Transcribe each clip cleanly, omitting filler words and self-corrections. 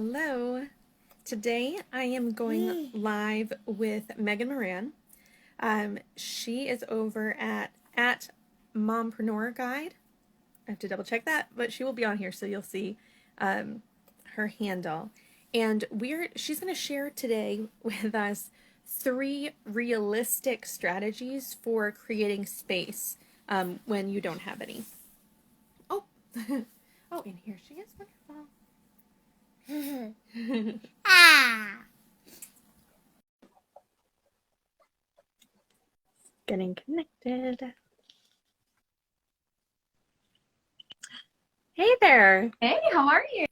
Hello. Today I am going live with Megan Moran. She is over at Mompreneur Guide. I have to double check that, but she will be on here, so you'll see her handle. And she's going to share today with us 3 realistic strategies for creating space when you don't have any. Oh, oh, and here she is. Wonderful. Getting connected. Hey there. Hey, how are you?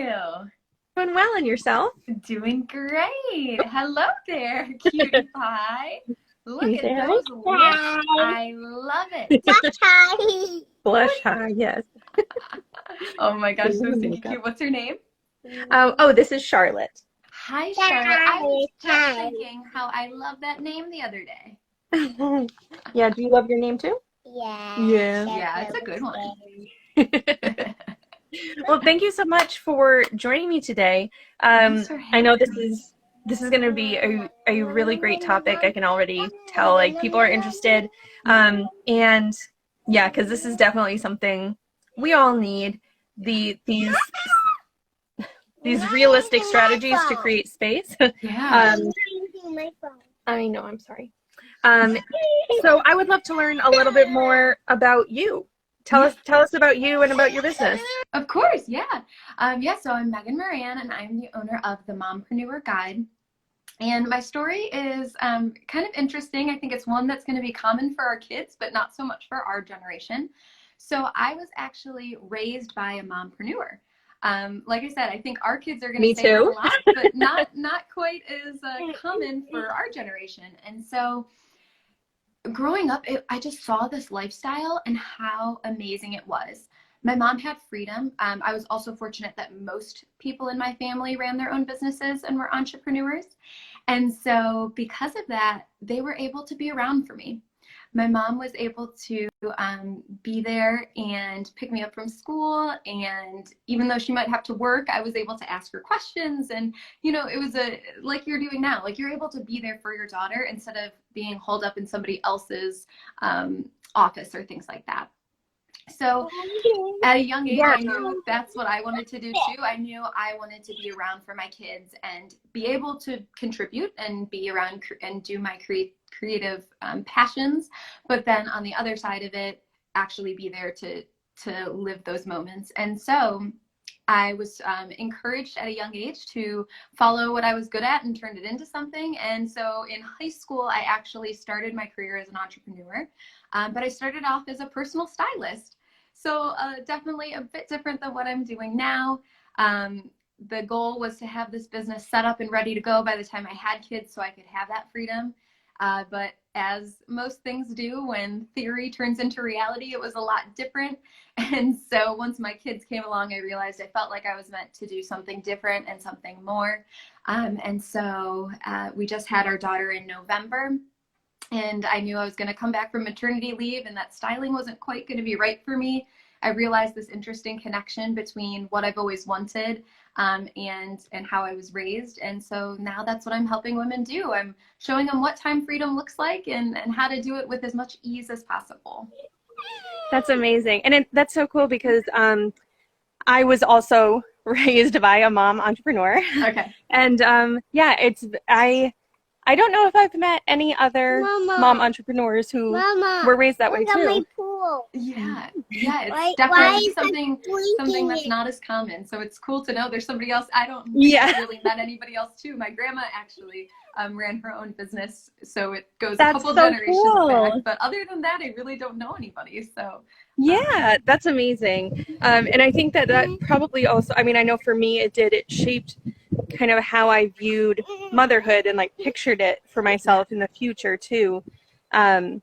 Doing well, and yourself? Doing great. Hello there, cutie pie. Look at those lips. I love it. Blush high, yes. Oh my gosh, so stinky cute. What's her name? Oh, this is Charlotte. Hi, Charlotte. I was just thinking how I love that name the other day. Yeah, do you love your name too? Yeah. Yeah, it's a good one. Well, thank you so much for joining me today. I know this is going to be a really great topic. I can already tell, like, people are interested. And yeah, because this is definitely something we all need. These realistic strategies to create space. Yeah. I know, I'm sorry. So I would love to learn a little bit more about you. Tell us about you and about your business. Of course, yeah. So I'm Megan Moran, and I'm the owner of the Mompreneur Guide. And my story is kind of interesting. I think it's one that's going to be common for our kids, but not so much for our generation. So I was actually raised by a mompreneur. Like I said, I think our kids are going to say that a lot, but not quite as common for our generation. And so growing up, I just saw this lifestyle and how amazing it was. My mom had freedom. I was also fortunate that most people in my family ran their own businesses and were entrepreneurs. And so because of that, they were able to be around for me. My mom was able to be there and pick me up from school. And even though she might have to work, I was able to ask her questions. And, it was like you're doing now, like you're able to be there for your daughter instead of being holed up in somebody else's office or things like that. So at a young age, I knew that's what I wanted to do too. I knew I wanted to be around for my kids and be able to contribute and be around and do my creative passions. But then on the other side of it, actually be there to live those moments. And so I was encouraged at a young age to follow what I was good at and turned it into something. And so in high school, I actually started my career as an entrepreneur, but I started off as a personal stylist. So definitely a bit different than what I'm doing now. The goal was to have this business set up and ready to go by the time I had kids so I could have that freedom. But as most things do, when theory turns into reality, it was a lot different. And so once my kids came along, I realized I felt like I was meant to do something different and something more. And so we just had our daughter in November. And I knew I was going to come back from maternity leave and that styling wasn't quite going to be right for me. I realized this interesting connection between what I've always wanted and how I was raised. And so now that's what I'm helping women do. I'm showing them what time freedom looks like and how to do it with as much ease as possible. That's amazing. And that's so cool because I was also raised by a mom entrepreneur. Okay. And I don't know if I've met any other mom entrepreneurs who were raised that way too. My pool. Yeah, it's definitely something that's not as common. So it's cool to know there's somebody else. I don't really met anybody else too. My grandma actually ran her own business, so it goes a couple generations back. But other than that, I really don't know anybody. So yeah, that's amazing. And I think that probably also, I mean, I know for me it shaped kind of how I viewed motherhood and like pictured it for myself in the future too. And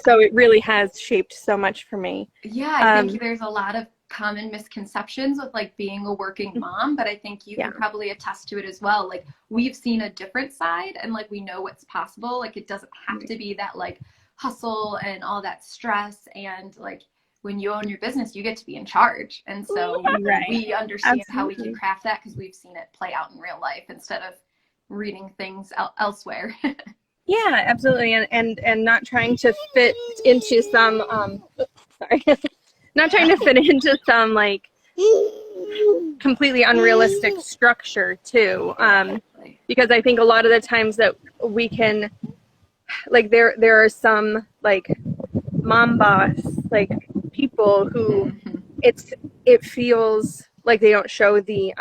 so it really has shaped so much for me. Yeah, I think there's a lot of common misconceptions with like being a working mom, but I think you can probably attest to it as well. Like we've seen a different side and like we know what's possible. Like it doesn't have to be that like hustle and all that stress, and like when you own your business, you get to be in charge. And so Right. we understand how we can Absolutely. craft that because we've seen it play out in real life instead of reading things elsewhere. Yeah, absolutely. And not trying to fit into some sorry. Not trying to fit into some like completely unrealistic structure too. Exactly. Because I think a lot of the times that we can like there are some like mom boss like people who Mm-hmm. it feels like they don't show the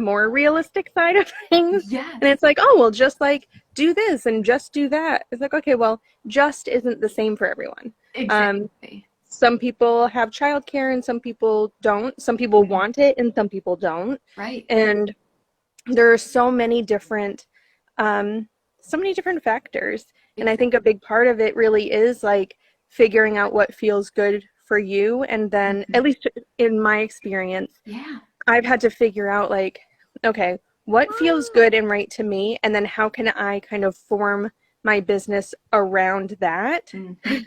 more realistic side of things. And Yes, it's like, oh well, just like do this and just do that. It's like, okay, well, just isn't the same for everyone. um exactly. some people have childcare and some people don't. Some people want it and some people don't. Right. And there are um so many different factors. And I Exactly. think a big part of it really is like figuring out what feels good for you. And then, Mm-hmm. at least in my experience, Yeah. I've had to figure out like, okay, what feels good and right to me, and then how can I kind of form my business around that, Mm-hmm.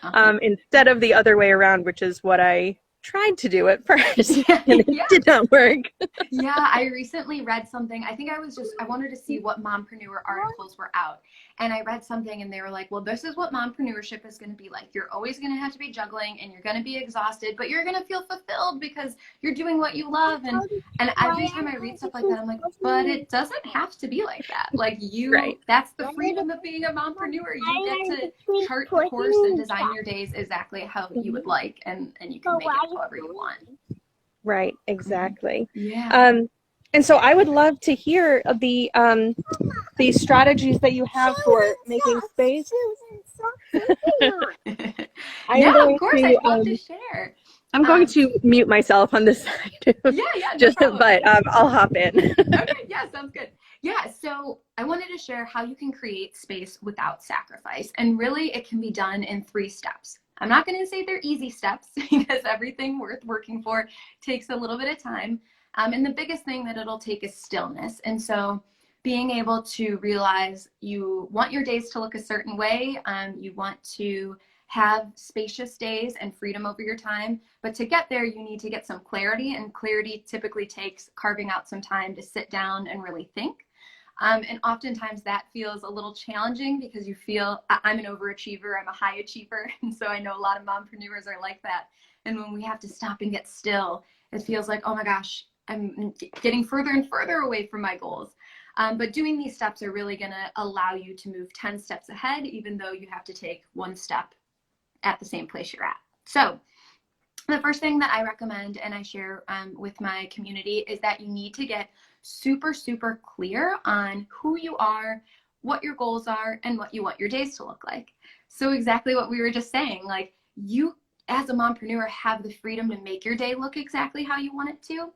Uh-huh. instead of the other way around, which is what I tried to do at first, and it Yeah. did not work. Yeah, I recently read something. I think I wanted to see what mompreneur articles were out. And I read something and they were like, well, this is what mompreneurship is going to be like. You're always going to have to be juggling and you're going to be exhausted, but you're going to feel fulfilled because you're doing what you love. And every time I read stuff like that, I'm like, but it doesn't have to be like that. Like Right. that's the freedom of being a mompreneur. You get to chart the course and design your days exactly how you would like, and you can make it however you want. Right, Mhm. exactly. Yeah. Um, and so I would love to hear the strategies that you have for making space. I am Yeah, of going course. to I'd love to share. I'm going Um, to mute myself on this side, yeah, no just problem. but I'll hop in. Okay, yeah, sounds good. Yeah, so I wanted to share how you can create space without sacrifice. And really, it can be done in 3 steps. I'm not going to say they're easy steps because everything worth working for takes a little bit of time. And the biggest thing that it'll take is stillness. And so being able to realize you want your days to look a certain way, you want to have spacious days and freedom over your time. But to get there, you need to get some clarity, and clarity typically takes carving out some time to sit down and really think. And oftentimes that feels a little challenging because you feel I'm an overachiever, I'm a high achiever. And so I know a lot of mompreneurs are like that. And when we have to stop and get still, it feels like, oh my gosh, I'm getting further and further away from my goals. But doing these steps are really going to allow you to move 10 steps ahead, even though you have to take 1 step at the same place you're at. So the first thing that I recommend and I share with my community is that you need to get super, super clear on who you are, what your goals are, and what you want your days to look like. So exactly what we were just saying, like you as a mompreneur have the freedom to make your day look exactly how you want it to.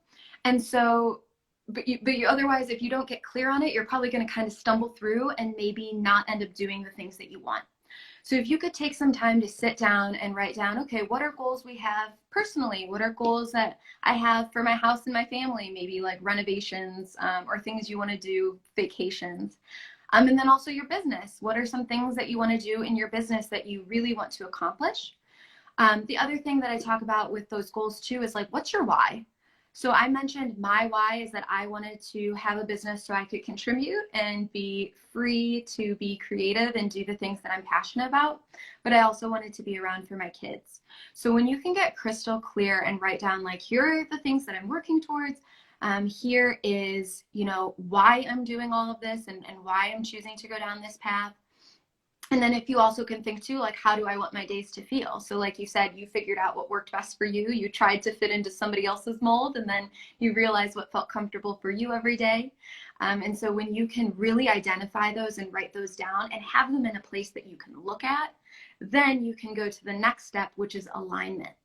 And so, but you otherwise, if you don't get clear on it, you're probably going to kind of stumble through and maybe not end up doing the things that you want. So if you could take some time to sit down and write down, okay, what are goals we have personally? What are goals that I have for my house and my family? Maybe like renovations or things you want to do, vacations. And then also your business. What are some things that you want to do in your business that you really want to accomplish? The other thing that I talk about with those goals too is like, what's your why? So I mentioned my why is that I wanted to have a business so I could contribute and be free to be creative and do the things that I'm passionate about. But I also wanted to be around for my kids. So when you can get crystal clear and write down like, here are the things that I'm working towards. Here is, why I'm doing all of this and why I'm choosing to go down this path. And then if you also can think too, like, how do I want my days to feel? So like you said, you figured out what worked best for you. You tried to fit into somebody else's mold, and then you realized what felt comfortable for you every day. And so when you can really identify those and write those down and have them in a place that you can look at, then you can go to the next step, which is alignment.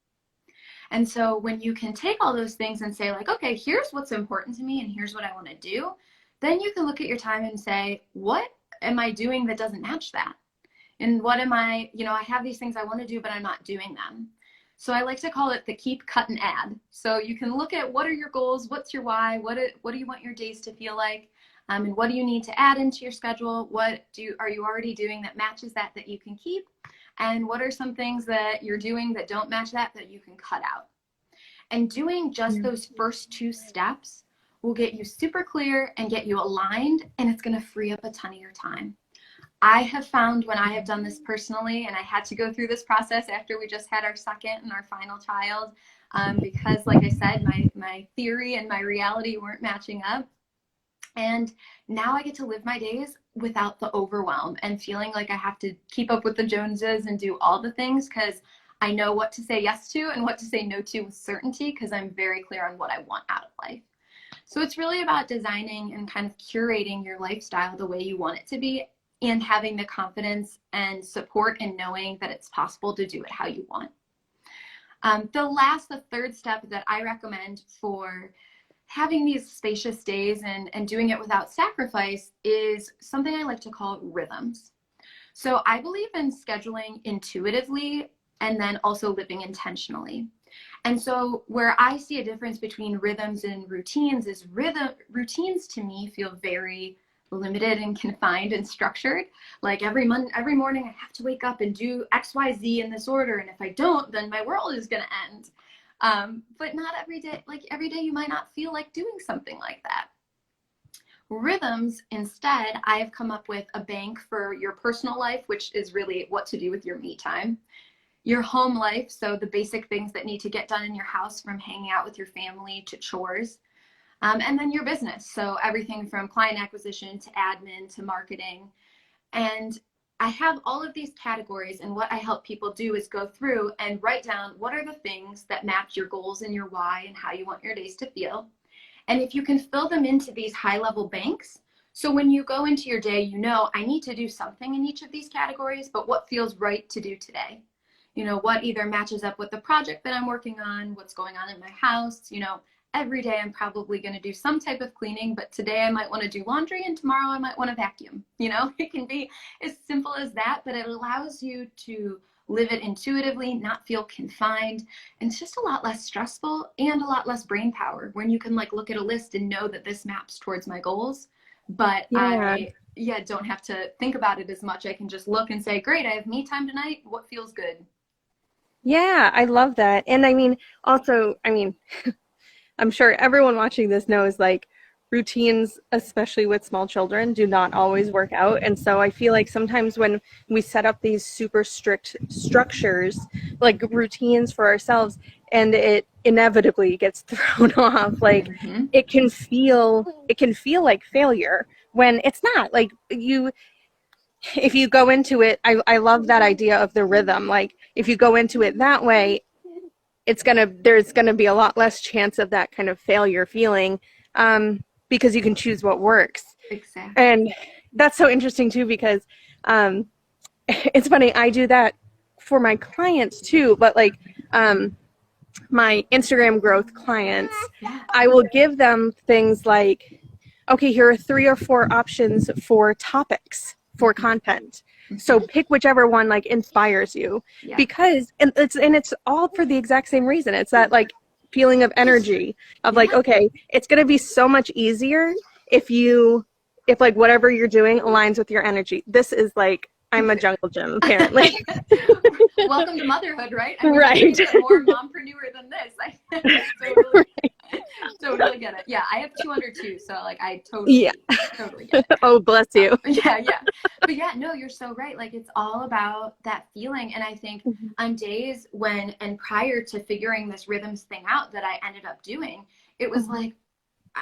And so when you can take all those things and say like, okay, here's what's important to me and here's what I want to do, then you can look at your time and say, what am I doing that doesn't match that? And what am I have these things I want to do, but I'm not doing them. So I like to call it the keep, cut, and add. So you can look at what are your goals, what's your why, what do you want your days to feel like, and what do you need to add into your schedule? What are you already doing that matches that you can keep? and what are some things that you're doing that don't match that you can cut out. And doing just those first 2 steps will get you super clear and get you aligned, and it's going to free up a ton of your time. I have found when I have done this personally, and I had to go through this process after we just had our second and our final child, because like I said, my theory and my reality weren't matching up. And now I get to live my days without the overwhelm and feeling like I have to keep up with the Joneses and do all the things, because I know what to say yes to and what to say no to with certainty, because I'm very clear on what I want out of life. So it's really about designing and kind of curating your lifestyle the way you want it to be, and having the confidence and support and knowing that it's possible to do it how you want. The third step that I recommend for having these spacious days and doing it without sacrifice is something I like to call rhythms. So I believe in scheduling intuitively and then also living intentionally. And so where I see a difference between rhythms and routines is routines to me feel very limited and confined and structured. Like every morning I have to wake up and do XYZ in this order, and if I don't, then my world is going to end. But not every day. Like every day you might not feel like doing something like that. Rhythms, instead, I have come up with a bank for your personal life, which is really what to do with your me time. Your home life, so the basic things that need to get done in your house, from hanging out with your family to chores. And then your business, so everything from client acquisition to admin to marketing. And I have all of these categories, and what I help people do is go through and write down what are the things that match your goals and your why and how you want your days to feel. And if you can fill them into these high-level banks, so when you go into your day, you know, I need to do something in each of these categories, but what feels right to do today? You know, what either matches up with the project that I'm working on, what's going on in my house. You know, every day I'm probably going to do some type of cleaning, but today I might want to do laundry and tomorrow I might want to vacuum. You know, it can be as simple as that, but it allows you to live it intuitively, not feel confined, and it's just a lot less stressful and a lot less brain power when you can like look at a list and know that this maps towards my goals, but I don't have to think about it as much. I can just look and say, great, I have me time tonight. What feels good? Yeah, I love that. And I mean, also, I'm sure everyone watching this knows like routines, especially with small children, do not always work out. And so I feel like sometimes when we set up these super strict structures, like routines for ourselves, and it inevitably gets thrown off, like it can feel like failure when it's not. Like if you go into it, I love that idea of the rhythm. Like if you go into it that way, there's gonna be a lot less chance of that kind of failure feeling, because you can choose what works. Exactly. And that's so interesting too, because it's funny, I do that for my clients too, but like my Instagram growth clients, I will give them things like, okay, here are 3 or 4 options for topics for content. So pick whichever one like inspires you, because and it's all for the exact same reason. It's that like feeling of energy of like, okay, it's going to be so much easier if like whatever you're doing aligns with your energy. This is like, I'm a jungle gym, apparently. Welcome to motherhood, right? I mean, right. You get more mompreneur than this. Totally get it. Yeah, I have 2 under 2, so like I totally get it. Oh, bless you. But yeah, no, you're so right. Like it's all about that feeling. And I think on days when, and prior to figuring this rhythms thing out that I ended up doing, it was like,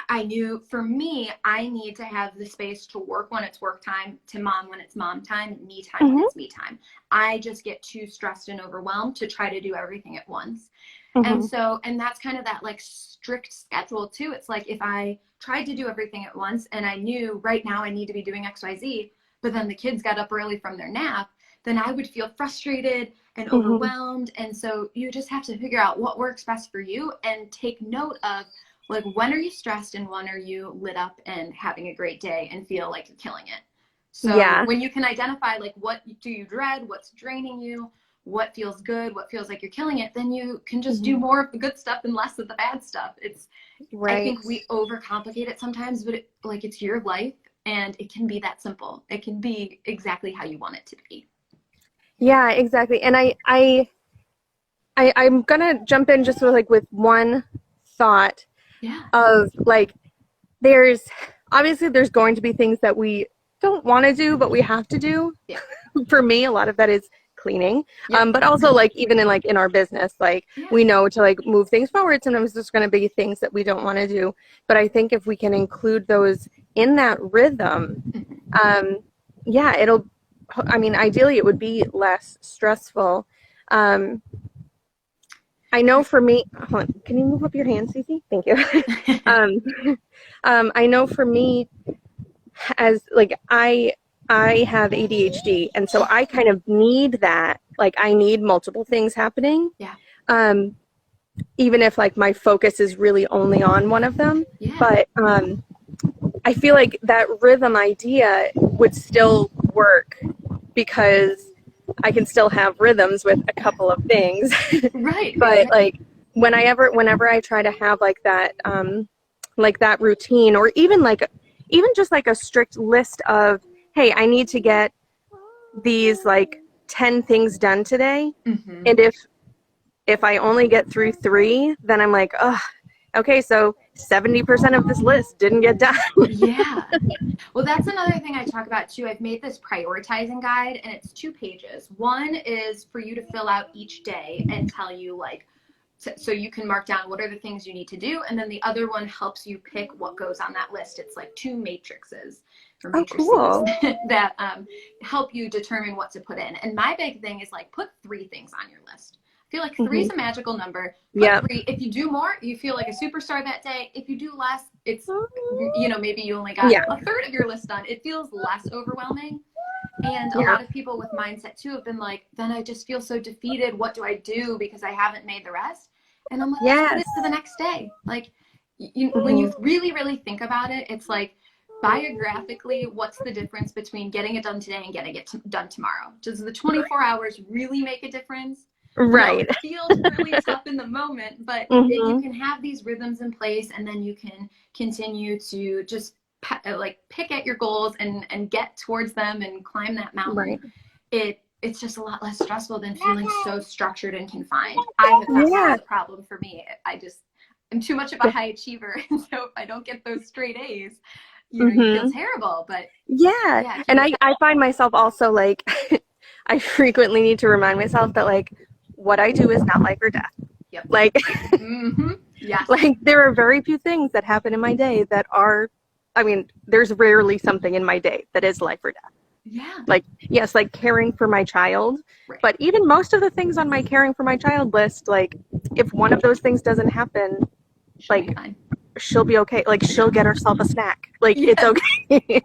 I knew for me, I need to have the space to work when it's work time, to mom when it's mom time, and me time when it's me time. I just get too stressed and overwhelmed to try to do everything at once. And that's kind of that like strict schedule too. It's like if I tried to do everything at once and I knew right now I need to be doing XYZ, but then the kids got up early from their nap, then I would feel frustrated and overwhelmed. And so you just have to figure out what works best for you and take note of like, when are you stressed and when are you lit up and having a great day and feel like you're killing it? So when you can identify like what do you dread, what's draining you, what feels good, what feels like you're killing it, then you can just do more of the good stuff and less of the bad stuff. It's I think we overcomplicate it sometimes, but it's your life and it can be that simple. It can be exactly how you want it to be. Yeah, exactly. And I'm gonna jump in just with one thought Yeah. of like there's obviously there's going to be things that we don't want to do but we have to do. Yeah. For me, a lot of that is cleaning. Yep. But also like even in our business, like Yeah. we know to like move things forward. Sometimes there's going to be things that we don't want to do. But I think if we can include those in that rhythm, Mhm. um, yeah, I mean, ideally it would be less stressful. Um, I know for me, hold on, can you move up your hand, Cece? Thank you. um, I know for me, as like I have ADHD, and so I kind of need that. Like I need multiple things happening. Yeah. Um, even if like my focus is really only on one of them. Yeah. But I feel like that rhythm idea would still work because I can still have rhythms with a couple of things. Right. But like whenever I try to have like that routine, or even just like a strict list of, hey, I need to get these like 10 things done today. Hmm. And if I only get through 3, then I'm like, oh, okay, so 70% of this list didn't get done. Yeah. Well, that's another thing I talk about too. I've made this prioritizing guide and it's 2 pages. One is for you to fill out each day and tell you like, so you can mark down what are the things you need to do. And then the other one helps you pick what goes on that list. It's like 2 matrices or Oh, matrices cool. that help you determine what to put in. And my big thing is like, put 3 things on your list. I feel like 3 is a magical number. Put Yeah. 3. If you do more, you feel like a superstar that day. If you do less, it's, you know, maybe you only got Yeah. a third of your list done. It feels less overwhelming. And a Yeah. lot of people with mindset too have been like, then I just feel so defeated. What do I do because I haven't made the rest? And I'm like, just put Yes. it to the next day. Like, when you really, really think about it, it's like biographically, what's the difference between getting it done today and getting it done tomorrow? Does the 24 hours really make a difference? No, Right. it feels really tough in the moment, but you can have these rhythms in place and then you can continue to just like pick at your goals and get towards them and climb that mountain. Right. It's just a lot less stressful than feeling so structured and confined. I have found that's a problem for me. I'm too much of a high achiever, and so if I don't get those straight A's, you feel terrible. But Yeah. And I find myself also like I frequently need to remind myself that like what I do is not life or death. Yep. Like Yes. like there are very few things that happen in my day that are, I mean, there's rarely something in my day that is life or death. Yeah. Like, yes, like caring for my child. Right. But even most of the things on my caring for my child list, like if one of those things doesn't happen, like she'll be okay. Like she'll get herself a snack. Like it's okay.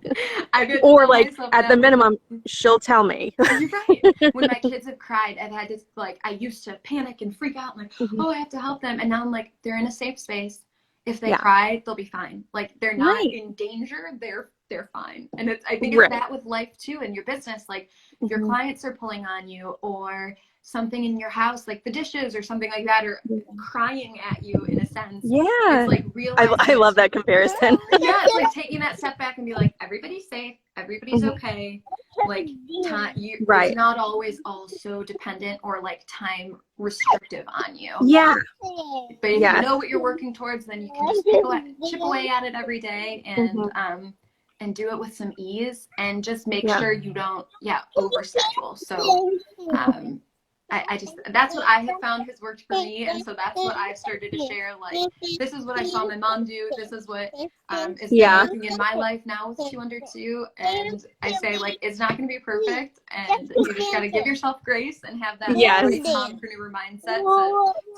Or like at the minimum, she'll tell me. You're right. When my kids have cried, I've had to like, I used to panic and freak out, like, oh, I have to help them. And now I'm like, they're in a safe space. If they cry, they'll be fine. Like they're not in danger. They're fine. And I think it's that with life too, in your business. Like if your clients are pulling on you, or something in your house, like the dishes or something like that, or crying at you in a sense. Yeah. It's like realizing. I love that comparison. Yeah, it's like taking that step back and be like, everybody's safe, everybody's okay. Like time, it's not always all so dependent or like time restrictive on you. Yeah. But if you know what you're working towards, then you can just chip away at it every day and do it with some ease, and just make sure you don't overschedule. So I just, that's what I have found has worked for me, and so that's what I've started to share. Like, this is what I saw my mom do. This is what is working in my life now with 2 Under 2. And I say, like, it's not going to be perfect, and you just got to give yourself grace and have that great mompreneur mindset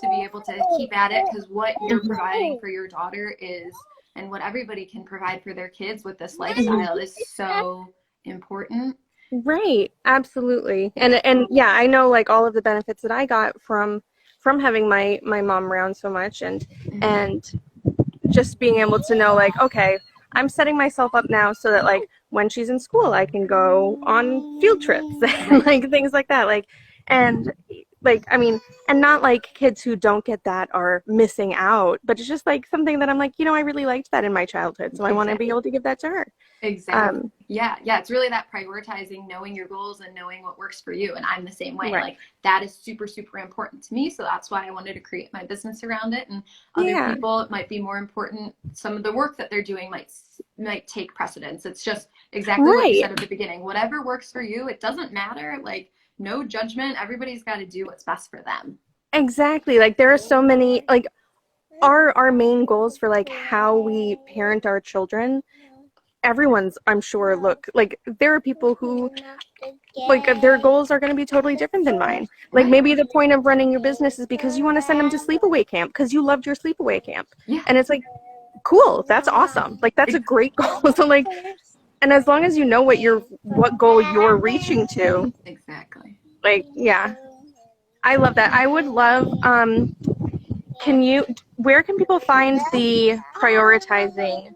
to be able to keep at it, because what you're providing for your daughter is, and what everybody can provide for their kids with this lifestyle is so important. Right. Absolutely. And yeah, I know like all of the benefits that I got from having my mom around so much, and just being able to know like, okay, I'm setting myself up now so that like when she's in school, I can go on field trips and like things like that. Like, and like, I mean, and not like kids who don't get that are missing out, but it's just like something that I'm like, I really liked that in my childhood, so I want to be able to give that to her. Exactly. Yeah. It's really that prioritizing, knowing your goals and knowing what works for you. And I'm the same way. Right. Like that is super, super important to me. So that's why I wanted to create my business around it. And other people, it might be more important. Some of the work that they're doing might take precedence. It's just exactly what you said at the beginning. Whatever works for you, it doesn't matter. Like no judgment. Everybody's got to do what's best for them. Exactly. Like there are so many, like our main goals for like how we parent our children, everyone's, I'm sure, look, like there are people who like their goals are going to be totally different than mine. Like maybe the point of running your business is because you want to send them to sleepaway camp because you loved your sleepaway camp. Yeah. And it's like, cool, that's awesome. Like that's a great goal. So like, and as long as you know what goal you're reaching to. Exactly. Like, yeah. I love that. I would love, where can people find the prioritizing,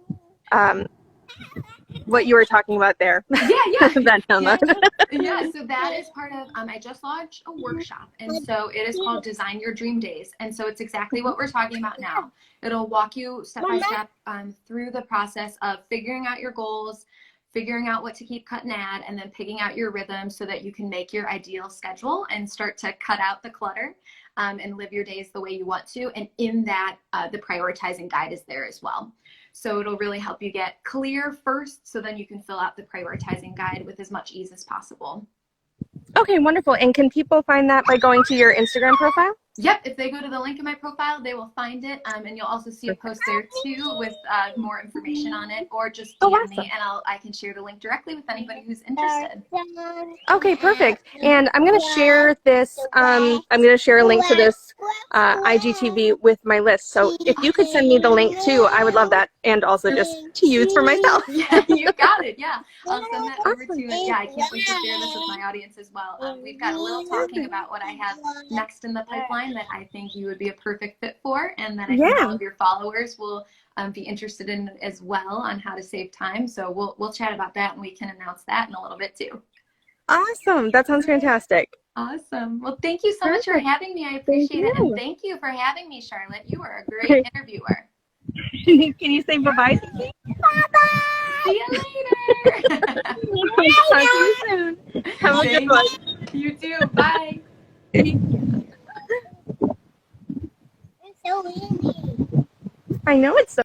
what you were talking about there? Yeah. That download. Yeah, so that is part of, I just launched a workshop, and so it is called Design Your Dream Days, and so it's exactly what we're talking about now. It'll walk you step by step through the process of figuring out your goals, figuring out what to keep, cut, and add, and then picking out your rhythm so that you can make your ideal schedule and start to cut out the clutter and live your days the way you want to. And in that, the prioritizing guide is there as well. So it'll really help you get clear first, so then you can fill out the prioritizing guide with as much ease as possible. Okay, wonderful. And can people find that by going to your Instagram profile? Yep, if they go to the link in my profile, they will find it, and you'll also see a post there too with more information on it, or just DM me, and I can share the link directly with anybody who's interested. Okay, perfect. And I'm going to share this. I'm going to share a link to this IGTV with my list. So if you could send me the link too, I would love that, and also just to use for myself. Yeah, you got it. Yeah, I'll send that over to you. Yeah, I can't wait to share this with my audience as well. We've got a little talking about what I have next in the pipeline that I think you would be a perfect fit for, and that I think all of your followers will be interested in as well on how to save time. So we'll chat about that, and we can announce that in a little bit too. Awesome. That sounds fantastic. Awesome. Well, thank you so much for having me. I appreciate it. And thank you for having me, Charlotte. You are a great interviewer. Can you say bye-bye? Bye-bye. See you later. Talk to you soon. Have a good one. You too. Bye. I know it's so